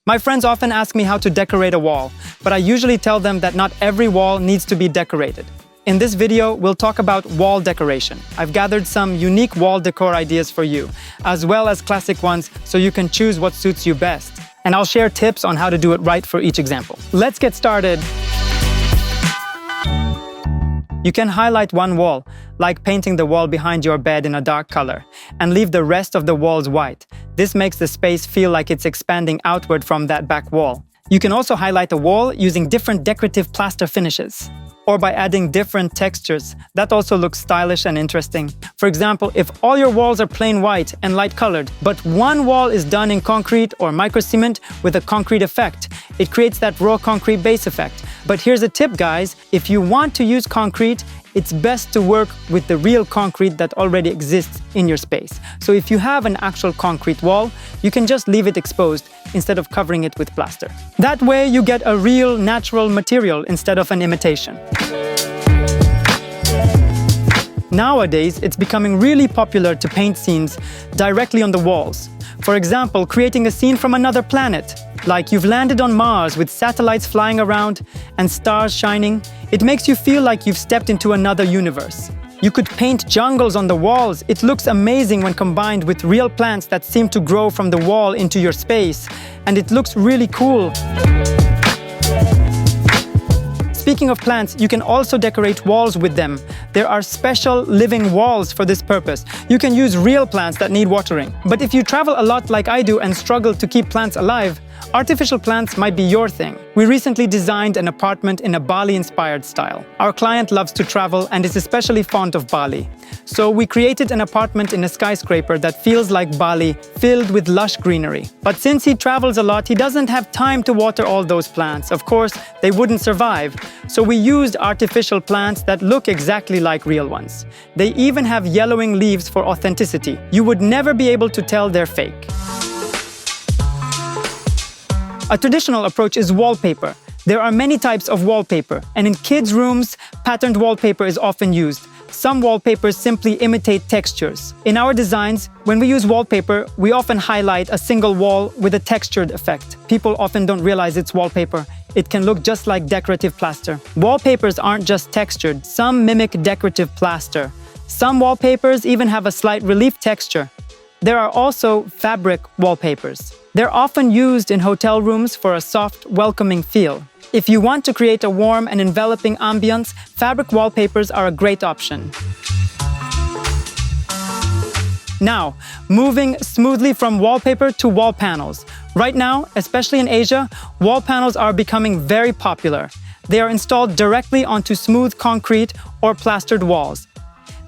My friends often ask me how to decorate a wall, but I usually tell them that not every wall needs to be decorated. In this video, we'll talk about wall decoration. I've gathered some unique wall decor ideas for you, as well as classic ones, so you can choose what suits you best. And I'll share tips on how to do it right for each example. Let's get started. You can highlight one wall, like painting the wall behind your bed in a dark color, and leave the rest of the walls white. This makes the space feel like it's expanding outward from that back wall. You can also highlight a wall using different decorative plaster finishes, or by adding different textures. That also looks stylish and interesting. For example, if all your walls are plain white and light colored, but one wall is done in concrete or micro-cement with a concrete effect, it creates that raw concrete base effect. But here's a tip, guys. If you want to use concrete, it's best to work with the real concrete that already exists in your space. So if you have an actual concrete wall, you can just leave it exposed instead of covering it with plaster. That way you get a real natural material instead of an imitation. Nowadays, it's becoming really popular to paint scenes directly on the walls. For example, creating a scene from another planet, like you've landed on Mars with satellites flying around and stars shining. It makes you feel like you've stepped into another universe. You could paint jungles on the walls. It looks amazing when combined with real plants that seem to grow from the wall into your space, and it looks really cool. Speaking of plants, you can also decorate walls with them. There are special living walls for this purpose. You can use real plants that need watering. But if you travel a lot like I do and struggle to keep plants alive, artificial plants might be your thing. We recently designed an apartment in a Bali-inspired style. Our client loves to travel and is especially fond of Bali. So we created an apartment in a skyscraper that feels like Bali, filled with lush greenery. But since he travels a lot, he doesn't have time to water all those plants. Of course, they wouldn't survive. So we used artificial plants that look exactly like real ones. They even have yellowing leaves for authenticity. You would never be able to tell they're fake. A traditional approach is wallpaper. There are many types of wallpaper, and in kids' rooms, patterned wallpaper is often used. Some wallpapers simply imitate textures. In our designs, when we use wallpaper, we often highlight a single wall with a textured effect. People often don't realize it's wallpaper. It can look just like decorative plaster. Wallpapers aren't just textured. Some mimic decorative plaster. Some wallpapers even have a slight relief texture. There are also fabric wallpapers. They're often used in hotel rooms for a soft, welcoming feel. If you want to create a warm and enveloping ambience, fabric wallpapers are a great option. Now, moving smoothly from wallpaper to wall panels. Right now, especially in Asia, wall panels are becoming very popular. They are installed directly onto smooth concrete or plastered walls.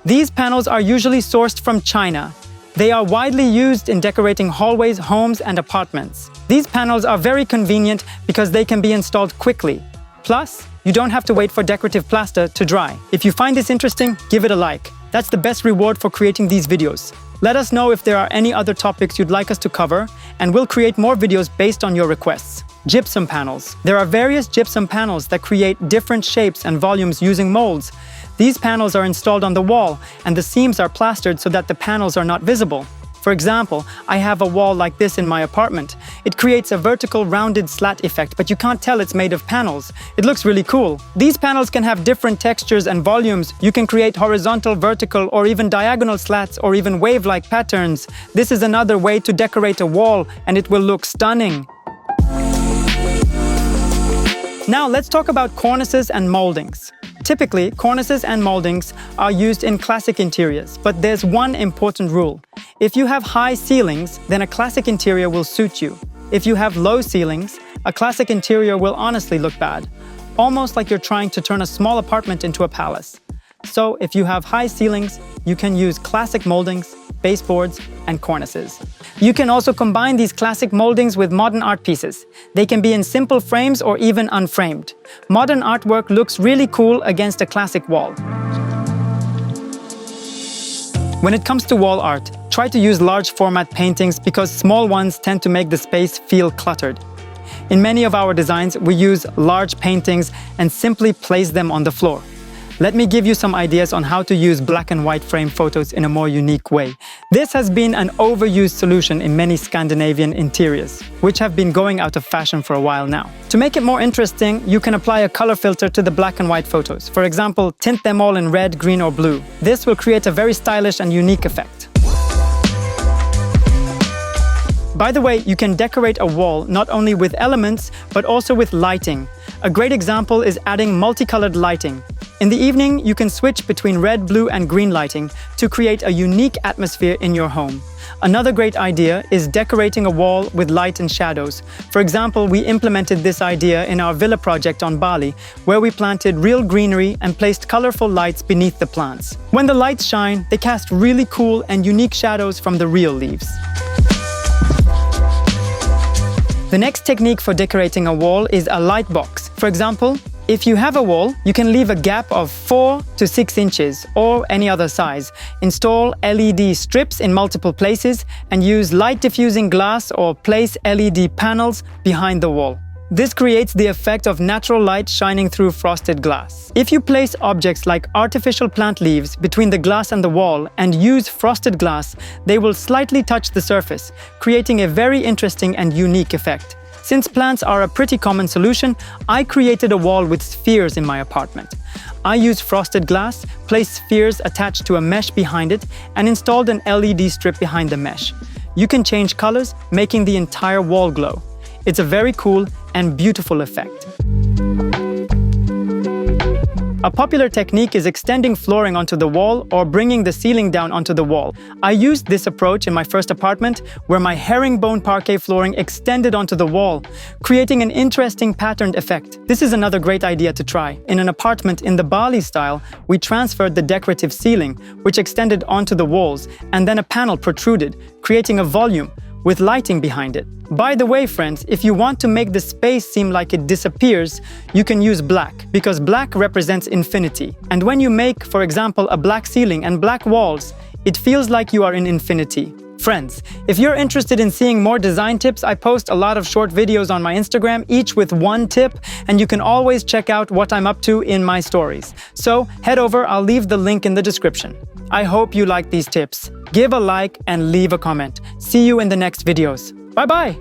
These panels are usually sourced from China. They are widely used in decorating hallways, homes, and apartments. These panels are very convenient because they can be installed quickly. Plus, you don't have to wait for decorative plaster to dry. If you find this interesting, give it a like. That's the best reward for creating these videos. Let us know if there are any other topics you'd like us to cover, and we'll create more videos based on your requests. Gypsum panels. There are various gypsum panels that create different shapes and volumes using molds. These panels are installed on the wall, and the seams are plastered so that the panels are not visible. For example, I have a wall like this in my apartment. It creates a vertical rounded slat effect, but you can't tell it's made of panels. It looks really cool. These panels can have different textures and volumes. You can create horizontal, vertical, or even diagonal slats, or even wave-like patterns. This is another way to decorate a wall, and it will look stunning. Now let's talk about cornices and moldings. Typically, cornices and moldings are used in classic interiors, but there's one important rule. If you have high ceilings, then a classic interior will suit you. If you have low ceilings, a classic interior will honestly look bad, almost like you're trying to turn a small apartment into a palace. So if you have high ceilings, you can use classic moldings, baseboards, and cornices. You can also combine these classic moldings with modern art pieces. They can be in simple frames or even unframed. Modern artwork looks really cool against a classic wall. When it comes to wall art, try to use large format paintings because small ones tend to make the space feel cluttered. In many of our designs, we use large paintings and simply place them on the floor. Let me give you some ideas on how to use black and white frame photos in a more unique way. This has been an overused solution in many Scandinavian interiors, which have been going out of fashion for a while now. To make it more interesting, you can apply a color filter to the black and white photos. For example, tint them all in red, green or blue. This will create a very stylish and unique effect. By the way, you can decorate a wall not only with elements, but also with lighting. A great example is adding multicolored lighting. In the evening, you can switch between red, blue and green lighting to create a unique atmosphere in your home. Another great idea is decorating a wall with light and shadows. For example, we implemented this idea in our villa project on Bali, where we planted real greenery and placed colorful lights beneath the plants. When the lights shine, they cast really cool and unique shadows from the real leaves. The next technique for decorating a wall is a lightbox. For example, if you have a wall, you can leave a gap of 4 to 6 inches or any other size. Install LED strips in multiple places and use light diffusing glass or place LED panels behind the wall. This creates the effect of natural light shining through frosted glass. If you place objects like artificial plant leaves between the glass and the wall and use frosted glass, they will slightly touch the surface, creating a very interesting and unique effect. Since plants are a pretty common solution, I created a wall with spheres in my apartment. I used frosted glass, placed spheres attached to a mesh behind it, and installed an LED strip behind the mesh. You can change colors, making the entire wall glow. It's a very cool and beautiful effect. A popular technique is extending flooring onto the wall or bringing the ceiling down onto the wall. I used this approach in my first apartment, where my herringbone parquet flooring extended onto the wall, creating an interesting patterned effect. This is another great idea to try. In an apartment in the Bali style, we transferred the decorative ceiling, which extended onto the walls, and then a panel protruded, creating a volume with lighting behind it. By the way, friends, if you want to make the space seem like it disappears, you can use black, because black represents infinity. And when you make, for example, a black ceiling and black walls, it feels like you are in infinity. Friends, if you're interested in seeing more design tips, I post a lot of short videos on my Instagram, each with one tip, and you can always check out what I'm up to in my stories. So head over, I'll leave the link in the description. I hope you like these tips. Give a like and leave a comment. See you in the next videos. Bye-bye!